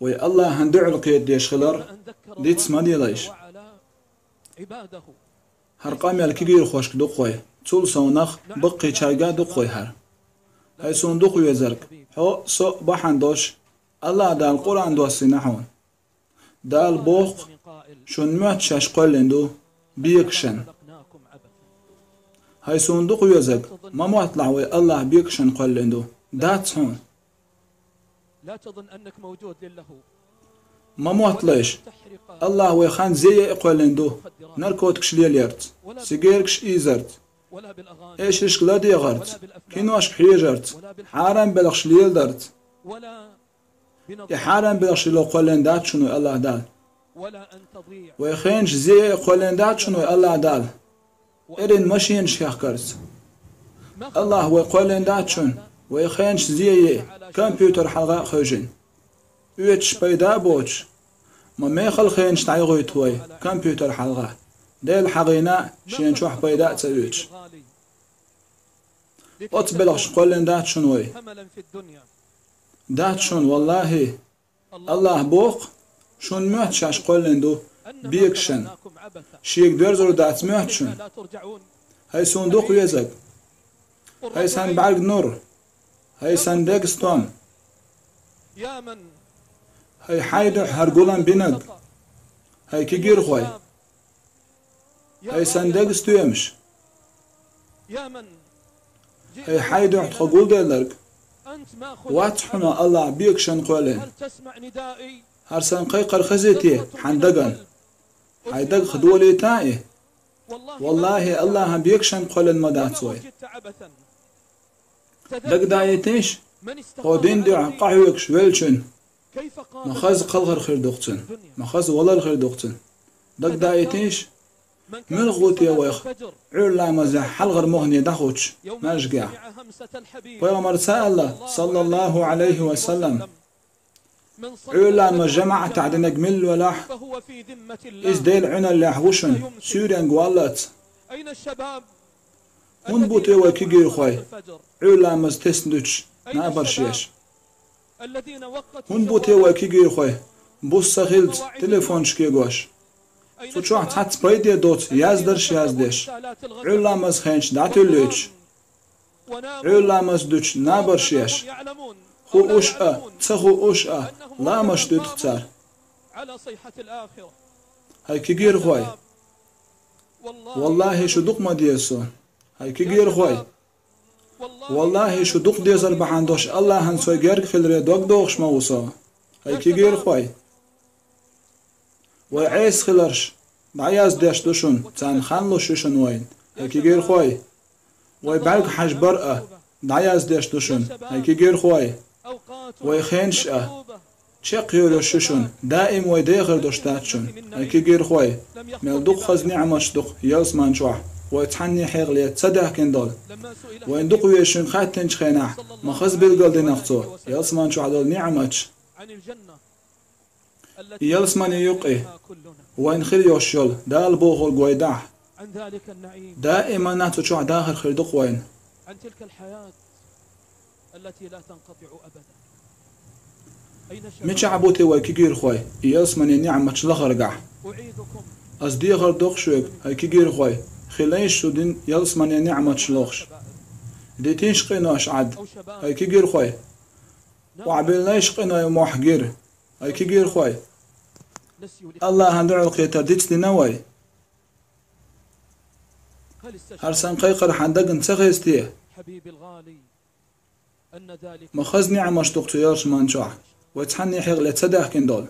وي الله هندع القيد ديش خلر ديت سمادي ليش هرقام يالكيجير خوشك دقوي تول سونخ بقي چايگا دقوي هر هاي صندوق يزرك هو سو بحندوش الله دال قرآن دوسي نحون دال بوق شون مات شاش قلندو بيكشن هاي صندوق يزرك ما مطلع وي الله بيكشن قلندو دات هون لا تظن أنك موجود للهو ما موطلش الله ويخان زي قلندو نركوتكش ليليرت سيجيركش إيزرت ايش رشك لا ديغرت كينوش حيجرت حارم بلغش ليلدرت حارم بلغش لو قلندات شنو الله دال ويخينش زي قلندات شنو الله دال إرين ماشين شيخ كرس الله وقلندات شن ويخينش زي كمبيوتر حلقة خوجين ويتش بيدا بوش ما ميخل خينش تعيغوي توي كمبيوتر حلقة ديل حقينا شين شوح بيدا تسويتش أتبلغش قولن دات شنوي دات شن والله الله بوق شن مهت شاش قولن دو بيكشن شيك درزر دات مهت شن هاي صندوق يزق هاي سان بعرق نور هاي سان ديكستون هاي حايدح هرقولن بيند هاي كيجير خوي هاي سان ديكستو يمش هاي حايدح تقول ديلرك واتحنا الله بيكشن قولن هرسان قيقر خزيتي حندقن حيدق خدولي تائي والله الله بيكشن قولن مداتوي دق دايتيش قودين دع قحويكش ويلشن مخاز قلغر خير دوقتن مخاز والله خير دوقتن دق دايتيش من غوتي ويخ علا مزح حلغر مهني دخوش ماشقع ويومر سأل صلى الله عليه وسلم علا ما جمع تعدنا جمل ولاح إز ديل عنا اللي حوشن سوريان قوالات هون بوتي وكيجير خوي علا مز تسندوش نابرشيش هون بوتي وكيجير خوي بوس سخيلت تليفون شكي قوش سوچوح تحت بايدي دوت يازدرش يازدش علا مز خينش داتولوش علا مز دوش نابرشيش خو أشأ تسخو أشأ لا مشدود اختار هاي كيجير خوي والله شو دق ما ديسو هاي كيجير خوي والله شو دق ديزر بحندوش الله هنسوي جرق خلري دوق دوغش موسا هاي كيجير خوي وعيس خلرش بعياز ديش دوشون تان خانلو شوشن وين هاي كيجير خوي ويبعلق حاج برقة دعياز ديش دوشون هاي كيجير خوي ويخينش تشق يولو شوشون دائم ويديغر دوشتاتشون هاي كيجير خوي ميلدوق خز نعمة شدوق يلس مانشوح ويتحني حيغ ليه تصدح كندول ويندوق ويشون خاتنش خيناح ما خز بيلقل دي نفسو يلس مانشوح دول نعمتش يلس مان يوقي وين خير يوشول دال بوغل قويداح دائما ناتو شوح داخل خردوق وين عن تلك الحياة التي لا تنقطع أبدا مش عبوتي ويكيجير خوي يلس مان نعمة لغرقع أصدي غردوق شوك هاي كيجير خوي خليش شودين يلس مان نعمة شلوخش دي تنشقيناش عد هاي كيجير خوي وعبيلناش قينا يموحجير هاي كيجير خوي الله هندعو القيتر ديتس دي نوي هرسان قيقر حندقن تغيستيه مخزني عمش دكتور يارش مانشوح ويتحني حيغ لتصدح كندول